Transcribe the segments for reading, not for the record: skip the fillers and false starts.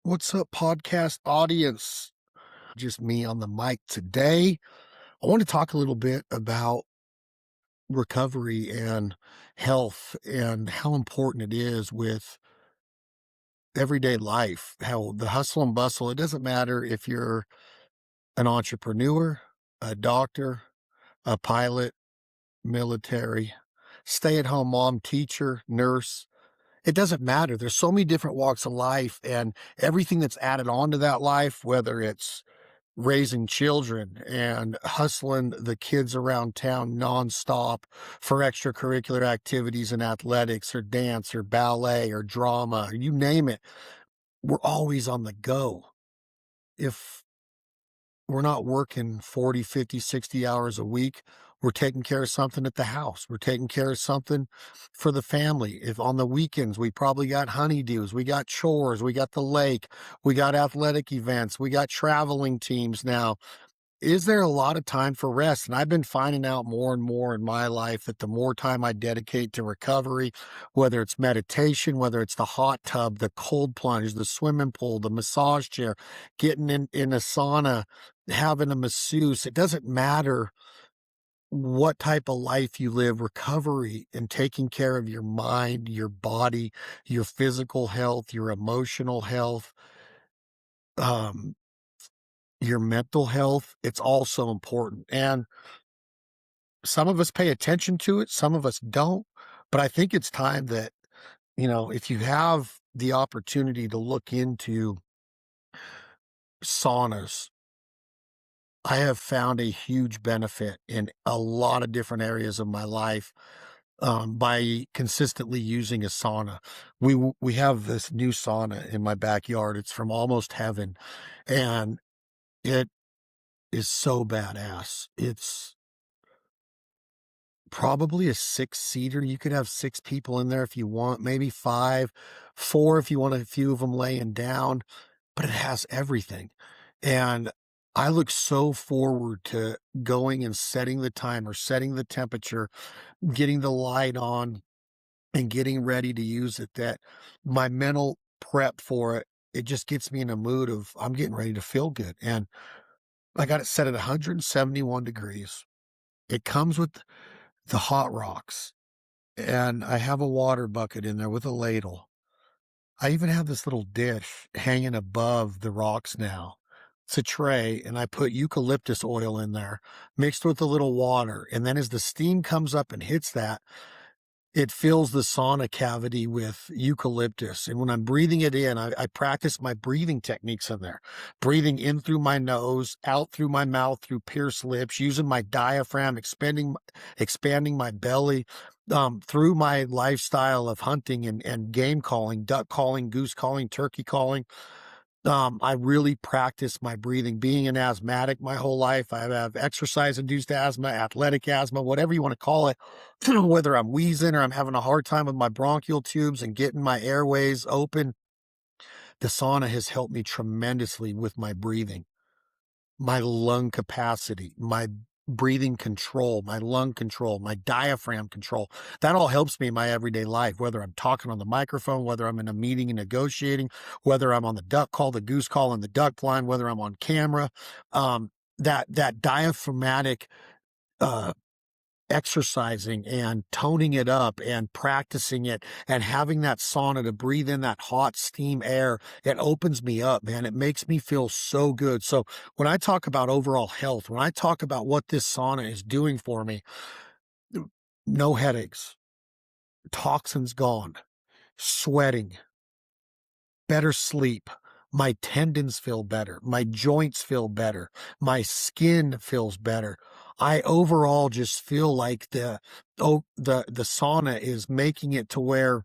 What's up, podcast audience? Just me on the mic today. I want to talk a little bit about recovery and health and how important it is with everyday life, how the hustle and bustle, it doesn't matter if you're an entrepreneur, a doctor, a pilot, military, stay at home mom, teacher, nurse. It doesn't matter. There's so many different walks of life and everything that's added on to that life, whether it's raising children and hustling the kids around town nonstop for extracurricular activities and athletics or dance or ballet or drama, or you name it. We're always on the go. If we're not working 40, 50, 60 hours a week, we're taking care of something at the house. We're taking care of something for the family. If on the weekends, we probably got honeydews, we got chores, we got the lake, we got athletic events, we got traveling teams now. Is there a lot of time for rest? And I've been finding out more and more in my life that the more time I dedicate to recovery, whether it's meditation, whether it's the hot tub, the cold plunge, the swimming pool, the massage chair, getting in a sauna, having a masseuse, it doesn't matter what type of life you live, recovery and taking care of your mind, your body, your physical health, your emotional health, um, your mental health, it's all so important. And some of us pay attention to it, some of us don't. But I think it's time that, if you have the opportunity to look into saunas, I have found a huge benefit in a lot of different areas of my life by consistently using a sauna. We have this new sauna in my backyard. It's from Almost Heaven, and it is so badass. It's probably a six-seater. You could have six people in there if you want, maybe five, four if you want a few of them laying down, but it has everything. And I look so forward to going and setting the timer, setting the temperature, getting the light on, and getting ready to use it, that my mental prep for it, it just gets me in a mood of I'm getting ready to feel good. And I got it set at 171 degrees. It comes with the hot rocks, and I have a water bucket in there with a ladle. I even have this little dish hanging above the rocks now. It's a tray, and I put eucalyptus oil in there mixed with a little water. And then as the steam comes up and hits that, it fills the sauna cavity with eucalyptus. And when I'm breathing it in, I practice my breathing techniques in there. Breathing in through my nose, out through my mouth, through pierced lips, using my diaphragm, expanding my belly, through my lifestyle of hunting and game calling, duck calling, goose calling, turkey calling. I really practice my breathing. Being an asthmatic my whole life, I have exercise-induced asthma, athletic asthma, whatever you want to call it, whether I'm wheezing or I'm having a hard time with my bronchial tubes and getting my airways open. The sauna has helped me tremendously with my breathing, my lung capacity, my breathing control, my lung control, my diaphragm control. That all helps me in my everyday life, whether I'm talking on the microphone, whether I'm in a meeting and negotiating, whether I'm on the duck call, the goose call, and the duck blind, whether I'm on camera. That diaphragmatic uh, exercising and toning it up and practicing it and having that sauna to breathe in that hot steam air, it opens me up, man. It makes me feel so good. So when I talk about overall health, when I talk about what this sauna is doing for me, no headaches, toxins gone, sweating, better sleep. My tendons feel better. My joints feel better. My skin feels better. I overall just feel like the sauna is making it to where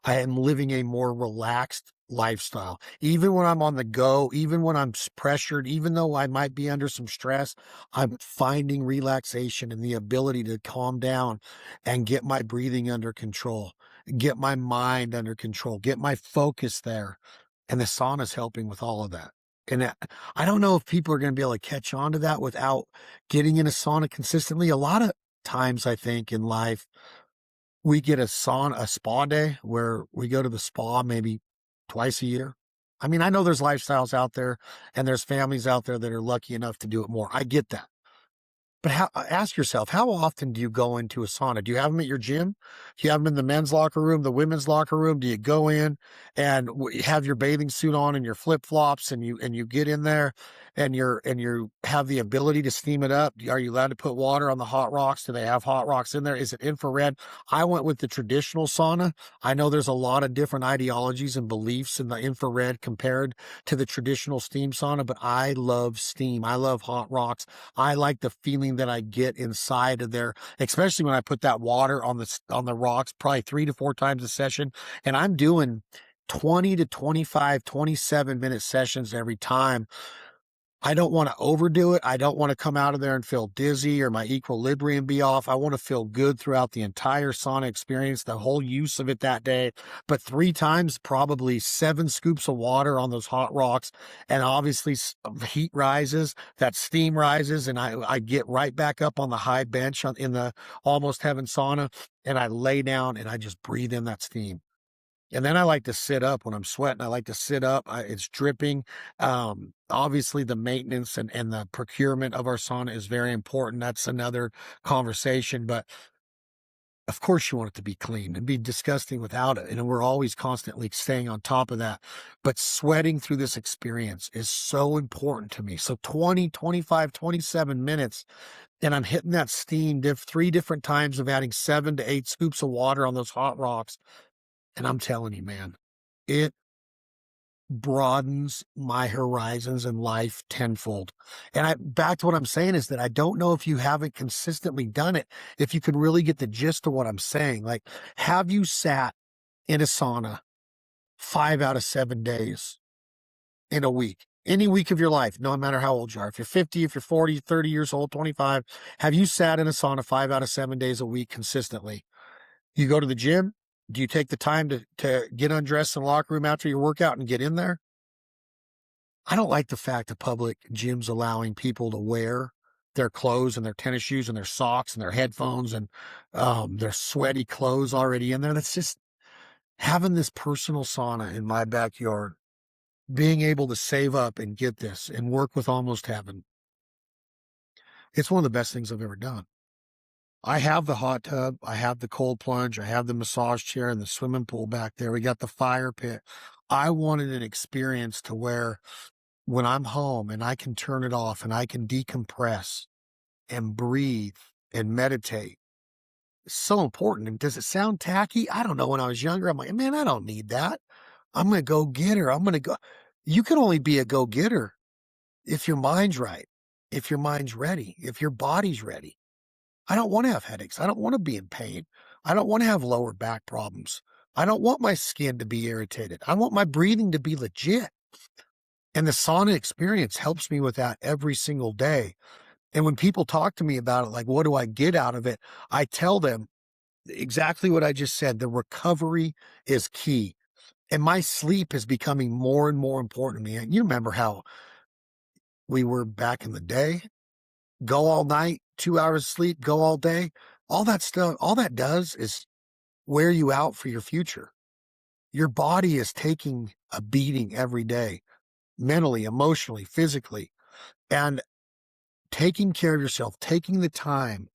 I am living a more relaxed lifestyle. Even when I'm on the go, even when I'm pressured, even though I might be under some stress, I'm finding relaxation and the ability to calm down and get my breathing under control, get my mind under control, get my focus there. And the sauna is helping with all of that. And I don't know if people are going to be able to catch on to that without getting in a sauna consistently. A lot of times, I think, in life, we get a spa day where we go to the spa maybe twice a year. I mean, I know there's lifestyles out there and there's families out there that are lucky enough to do it more. I get that. But ask yourself, how often do you go into a sauna? Do you have them at your gym? Do you have them in the men's locker room, the women's locker room? Do you go in and have your bathing suit on and your flip flops, and you get in there and you have the ability to steam it up? Are you allowed to put water on the hot rocks? Do they have hot rocks in there? Is it infrared? I went with the traditional sauna. I know there's a lot of different ideologies and beliefs in the infrared compared to the traditional steam sauna, but I love steam. I love hot rocks. I like the feeling that I get inside of there, especially when I put that water on the rocks, probably 3 to 4 times a session. And I'm doing 20 to 25, 27-minute sessions every time. I don't want to overdo it. I don't want to come out of there and feel dizzy or my equilibrium be off. I want to feel good throughout the entire sauna experience, the whole use of it that day. But 3 times, probably 7 scoops of water on those hot rocks. And obviously heat rises, that steam rises, and I get right back up on the high bench in the Almost Heaven sauna, and I lay down and I just breathe in that steam. And then I like to sit up when I'm sweating. I like to sit up. It's dripping. Obviously, the maintenance and the procurement of our sauna is very important. That's another conversation. But of course, you want it to be clean. It'd be disgusting without it. And we're always constantly staying on top of that. But sweating through this experience is so important to me. So 20, 25, 27 minutes. And I'm hitting that steam 3 different times of adding 7 to 8 scoops of water on those hot rocks. And I'm telling you, man, it broadens my horizons in life tenfold. And back to what I'm saying is that I don't know if you haven't consistently done it, if you can really get the gist of what I'm saying. Like, have you sat in a sauna 5 out of 7 days in a week? Any week of your life, no matter how old you are. If you're 50, if you're 40, 30 years old, 25, have you sat in a sauna 5 out of 7 days a week consistently? You go to the gym. Do you take the time to get undressed in the locker room after your workout and get in there? I don't like the fact that public gyms allowing people to wear their clothes and their tennis shoes and their socks and their headphones and their sweaty clothes already in there. That's just having this personal sauna in my backyard, being able to save up and get this and work with Almost Heaven. It's one of the best things I've ever done. I have the hot tub, I have the cold plunge, I have the massage chair and the swimming pool back there. We got the fire pit. I wanted an experience to where when I'm home and I can turn it off and I can decompress and breathe and meditate. It's so important. And does it sound tacky? I don't know. When I was younger, I'm like, man, I don't need that. I'm going to go get her. I'm going to go. You can only be a go-getter if your mind's right, if your mind's ready, if your body's ready. I don't want to have headaches. I don't want to be in pain. I don't want to have lower back problems. I don't want my skin to be irritated. I want my breathing to be legit. And the sauna experience helps me with that every single day. And when people talk to me about it, like, what do I get out of it? I tell them exactly what I just said. The recovery is key. And my sleep is becoming more and more important to me. And you remember how we were back in the day? Go all night, 2 hours of sleep, go all day. All that stuff, all that does is wear you out for your future. Your body is taking a beating every day, mentally, emotionally, physically. And taking care of yourself, taking the time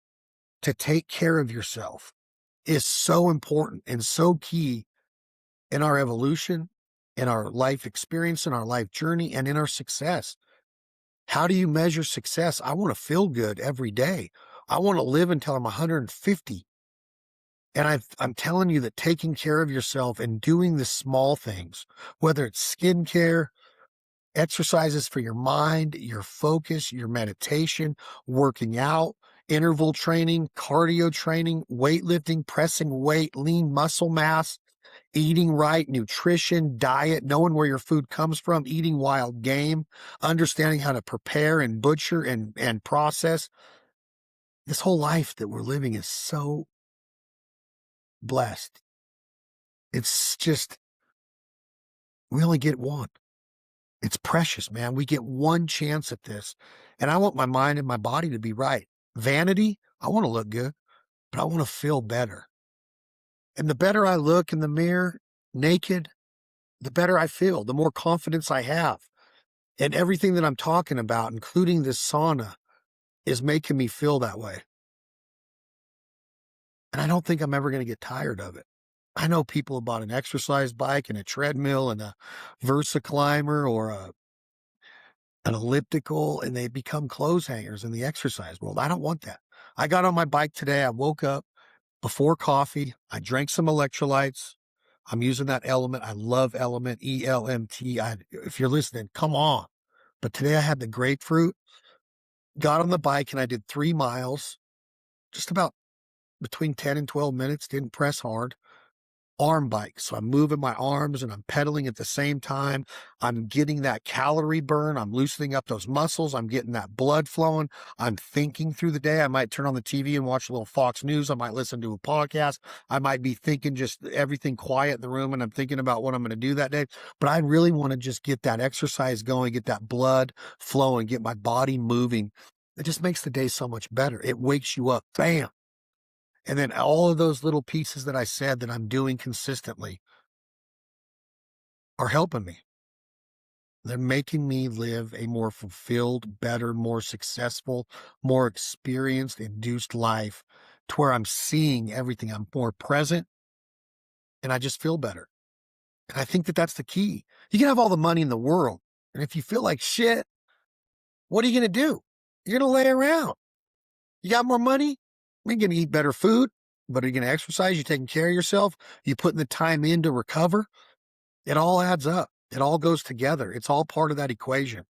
to take care of yourself is so important and so key in our evolution, in our life experience, in our life journey, and in our success. How do you measure success? I want to feel good every day. I want to live until I'm 150. And I'm telling you that taking care of yourself and doing the small things, whether it's skincare, exercises for your mind, your focus, your meditation, working out, interval training, cardio training, weightlifting, pressing weight, lean muscle mass, eating right, nutrition, diet, knowing where your food comes from, eating wild game, understanding how to prepare and butcher and process. This whole life that we're living is so blessed. It's just, we only get one. It's precious, man. We get one chance at this. And I want my mind and my body to be right. Vanity, I want to look good, but I want to feel better. And the better I look in the mirror, naked, the better I feel, the more confidence I have. And everything that I'm talking about, including this sauna, is making me feel that way. And I don't think I'm ever going to get tired of it. I know people have bought an exercise bike and a treadmill and a Versa climber or an elliptical, and they become clothes hangers in the exercise world. I don't want that. I got on my bike today. I woke up before coffee. I drank some electrolytes. I'm using that Element. I love Element, ELMT. If you're listening, come on. But today I had the grapefruit, got on the bike, and I did 3 miles, just about between 10 and 12 minutes, didn't press hard. Arm bike. So I'm moving my arms and I'm pedaling at the same time. I'm getting that calorie burn. I'm loosening up those muscles. I'm getting that blood flowing. I'm thinking through the day. I might turn on the TV and watch a little Fox News. I might listen to a podcast. I might be thinking just everything quiet in the room and I'm thinking about what I'm going to do that day. But I really want to just get that exercise going, get that blood flowing, get my body moving. It just makes the day so much better. It wakes you up. Bam. And then all of those little pieces that I said that I'm doing consistently are helping me. They're making me live a more fulfilled, better, more successful, more experienced, induced life to where I'm seeing everything. I'm more present and I just feel better. And I think that that's the key. You can have all the money in the world. And if you feel like shit, what are you going to do? You're going to lay around. You got more money? You're going to eat better food, but are you going to exercise? You taking care of yourself? You putting the time in to recover? It all adds up. It all goes together. It's all part of that equation.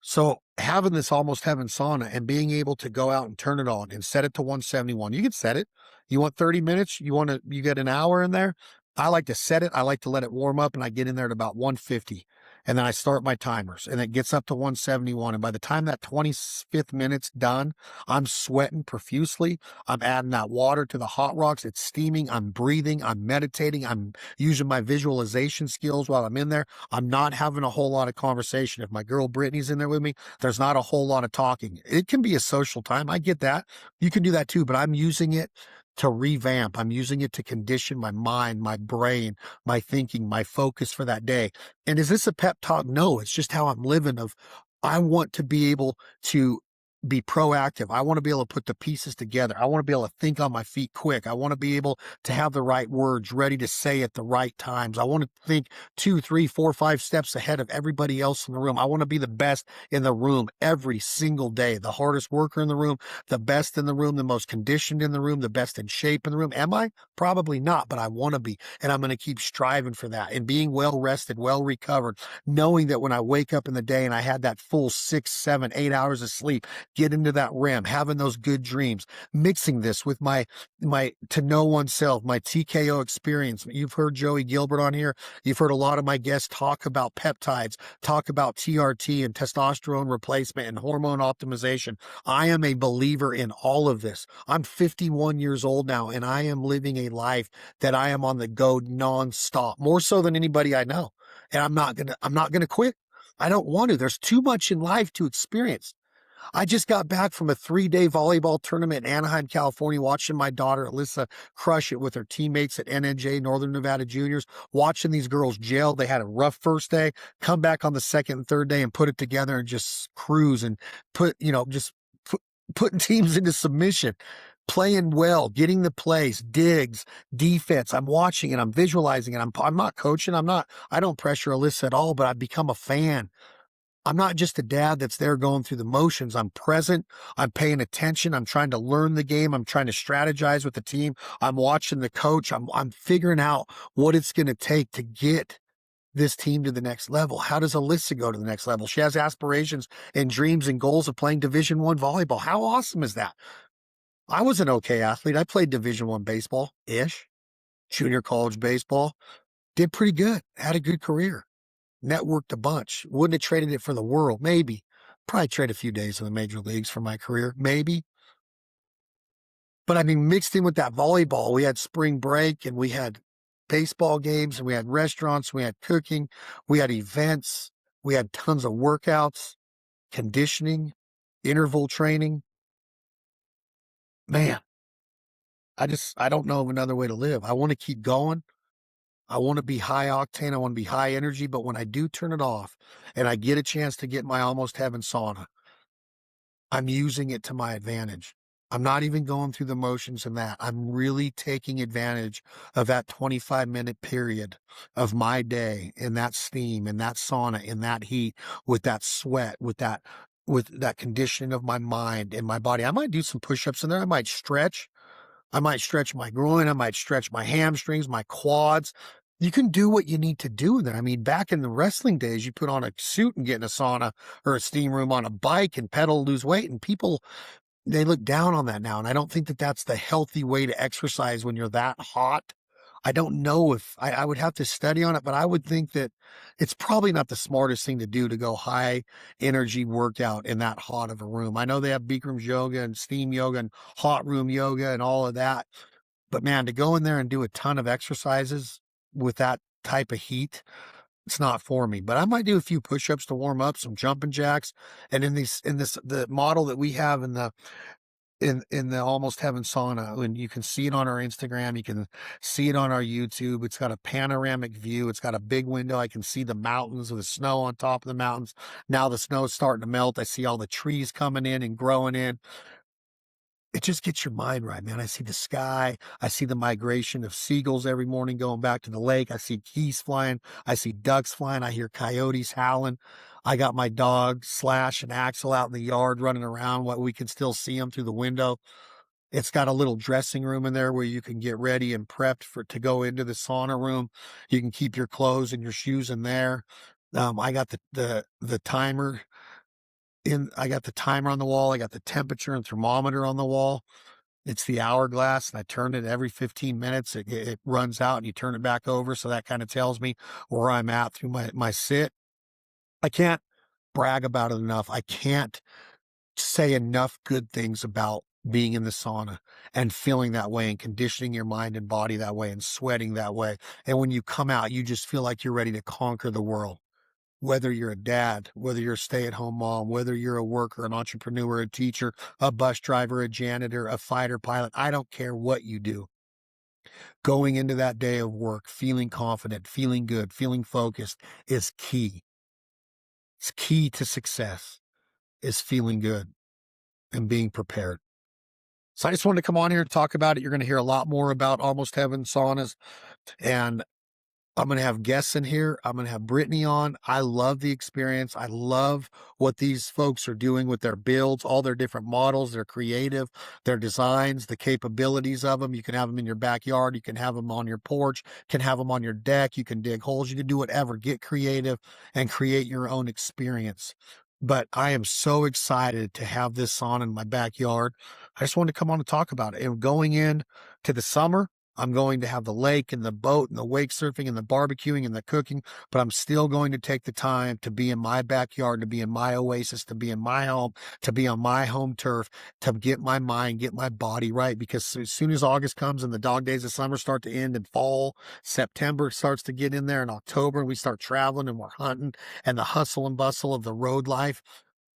So having this almost heaven sauna and being able to go out and turn it on and set it to 171, you can set it. You want 30 minutes? You get an hour in there? I like to set it. I like to let it warm up and I get in there at about 150 and then I start my timers and it gets up to 171. And by the time that 25th minute's done, I'm sweating profusely. I'm adding that water to the hot rocks. It's steaming. I'm breathing. I'm meditating. I'm using my visualization skills while I'm in there. I'm not having a whole lot of conversation. If my girl Brittany's in there with me, there's not a whole lot of talking. It can be a social time. I get that. You can do that too, but I'm using it to revamp. I'm using it to condition my mind, my brain, my thinking, my focus for that day. And is this a pep talk? No, it's just how I'm living I want to be able to be proactive. I want to be able to put the pieces together. I want to be able to think on my feet quick. I want to be able to have the right words ready to say at the right times. I want to think 2, 3, 4, 5 steps ahead of everybody else in the room. I want to be the best in the room every single day. The hardest worker in the room, the best in the room, the most conditioned in the room, the best in shape in the room. Am I? Probably not, but I want to be. And I'm going to keep striving for that and being well rested, well recovered, knowing that when I wake up in the day and I had that full 6, 7, 8 hours of sleep, get into that REM, having those good dreams, mixing this with my to know oneself, my TKO experience. You've heard Joey Gilbert on here. You've heard a lot of my guests talk about peptides, talk about TRT and testosterone replacement and hormone optimization. I am a believer in all of this. I'm 51 years old now and I am living a life that I am on the go nonstop, more so than anybody I know. And I'm not going to quit. I don't want to. There's too much in life to experience. I just got back from a 3-day volleyball tournament in Anaheim, California, watching my daughter Alyssa crush it with her teammates at NNJ, Northern Nevada Juniors, watching these girls gel. They had a rough first day, come back on the second and third day and put it together and just cruise and putting teams into submission, playing well, getting the plays, digs, defense. I'm watching and I'm visualizing and I'm not coaching. I don't pressure Alyssa at all, but I've become a fan. I'm not just a dad that's there going through the motions. I'm present. I'm paying attention. I'm trying to learn the game. I'm trying to strategize with the team. I'm watching the coach. I'm figuring out what it's going to take to get this team to the next level. How does Alyssa go to the next level? She has aspirations and dreams and goals of playing Division I volleyball. How awesome is that? I was an okay athlete. I played Division I baseball-ish, junior college baseball, did pretty good, had a good career. Networked a bunch. Wouldn't have traded it for the world. Maybe. Probably trade a few days in the major leagues for my career. Maybe. But I mean, mixed in with that volleyball, we had spring break and we had baseball games and we had restaurants, we had cooking, we had events, we had tons of workouts, conditioning, interval training. Man, I don't know of another way to live. I want to keep going. I want to be high octane. I want to be high energy. But when I do turn it off and I get a chance to get my almost heaven sauna, I'm using it to my advantage. I'm not even going through the motions in that. I'm really taking advantage of that 25-minute period of my day in that steam, in that sauna, in that heat, with that sweat, with that conditioning of my mind and my body. I might do some push-ups in there. I might stretch my groin. I might stretch my hamstrings, my quads. You can do what you need to do in there. I mean, back in the wrestling days, you put on a suit and get in a sauna or a steam room on a bike and pedal, lose weight. And people, they look down on that now. And I don't think that that's the healthy way to exercise when you're that hot. I don't know if I would have to study on it, but I would think that it's probably not the smartest thing to do to go high energy workout in that hot of a room. I know they have Bikram yoga and steam yoga and hot room yoga and all of that. But man, to go in there and do a ton of exercises with that type of heat, it's not for me. But I might do a few push-ups to warm up, some jumping jacks. And the model that we have in the Almost Heaven sauna, and you can see it on our Instagram, you can see it on our YouTube. It's got a panoramic view. It's got a big window. I can see the mountains with the snow on top of the mountains. Now the snow's starting to melt. I see all the trees coming in and growing in. It just gets your mind right, man. I see the sky. I see the migration of seagulls every morning going back to the lake. I see geese flying. I see ducks flying. I hear coyotes howling. I got my dog Slash and Axel out in the yard running around. What we can still see them through the window. It's got a little dressing room in there where you can get ready and prepped to go into the sauna room. You can keep your clothes and your shoes in there. I got the timer I got the timer on the wall. I got the temperature and thermometer on the wall. It's the hourglass, and I turn it every 15 minutes. It runs out and you turn it back over. So that kind of tells me where I'm at through my sit. I can't brag about it enough. I can't say enough good things about being in the sauna and feeling that way and conditioning your mind and body that way and sweating that way. And when you come out, you just feel like you're ready to conquer the world. Whether you're a dad, whether you're a stay-at-home mom, whether you're a worker, an entrepreneur, a teacher, a bus driver, a janitor, a fighter pilot, I don't care what you do. Going into that day of work, feeling confident, feeling good, feeling focused is key. It's key to success is feeling good and being prepared. So I just wanted to come on here and talk about it. You're going to hear a lot more about Almost Heaven saunas, and I'm going to have guests in here. I'm going to have Brittany on. I love the experience. I love what these folks are doing with their builds, all their different models, their creative, their designs, the capabilities of them. You can have them in your backyard. You can have them on your porch, you can have them on your deck. You can dig holes. You can do whatever. Get creative and create your own experience. But I am so excited to have this on in my backyard. I just wanted to come on and talk about it. And going in to the summer, I'm going to have the lake and the boat and the wake surfing and the barbecuing and the cooking, but I'm still going to take the time to be in my backyard, to be in my oasis, to be in my home, to be on my home turf, to get my mind, get my body right. Because as soon as August comes and the dog days of summer start to end and fall, September starts to get in there, and October, and we start traveling and we're hunting and the hustle and bustle of the road life,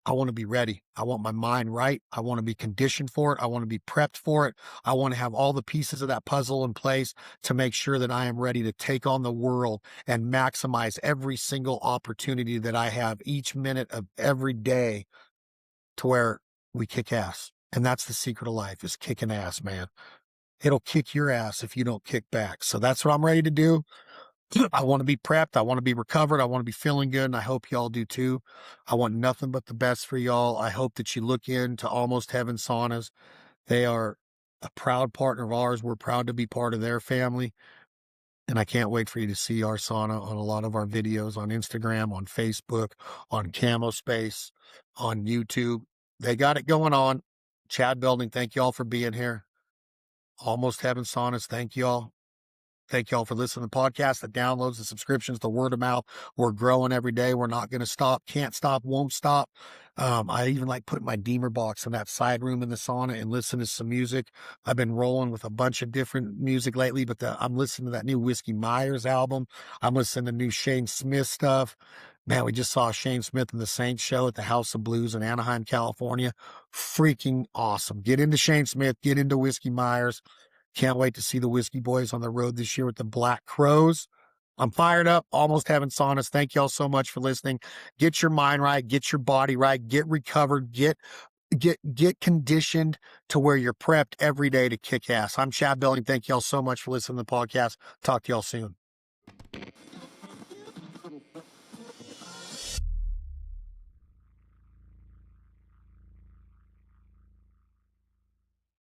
I want to be ready. I want my mind right. I want to be conditioned for it. I want to be prepped for it. I want to have all the pieces of that puzzle in place to make sure that I am ready to take on the world and maximize every single opportunity that I have each minute of every day to where we kick ass. And that's the secret of life, is kicking ass, man. It'll kick your ass if you don't kick back. So that's what I'm ready to do. I want to be prepped. I want to be recovered. I want to be feeling good. And I hope y'all do too. I want nothing but the best for y'all. I hope that you look into Almost Heaven Saunas. They are a proud partner of ours. We're proud to be part of their family. And I can't wait for you to see our sauna on a lot of our videos on Instagram, on Facebook, on Camo Space, on YouTube. They got it going on. Chad Building, thank y'all for being here. Almost Heaven Saunas, thank y'all. Thank y'all for listening to the podcast, the downloads, the subscriptions, the word of mouth. We're growing every day. We're not going to stop, can't stop, won't stop. I even like putting my Deemer box in that side room in the sauna and listen to some music. I've been rolling with a bunch of different music lately, but I'm listening to that new Whiskey Myers album. I'm listening to new Shane Smith stuff. Man, we just saw Shane Smith in the Saints show at the House of Blues in Anaheim, California. Freaking awesome. Get into Shane Smith, get into Whiskey Myers. Can't wait to see the Whiskey Boys on the road this year with the Black Crows. I'm fired up, almost having saunas. Thank y'all so much for listening. Get your mind right, get your body right, get recovered, get conditioned to where you're prepped every day to kick ass. I'm Chad Belling. Thank y'all so much for listening to the podcast. Talk to y'all soon.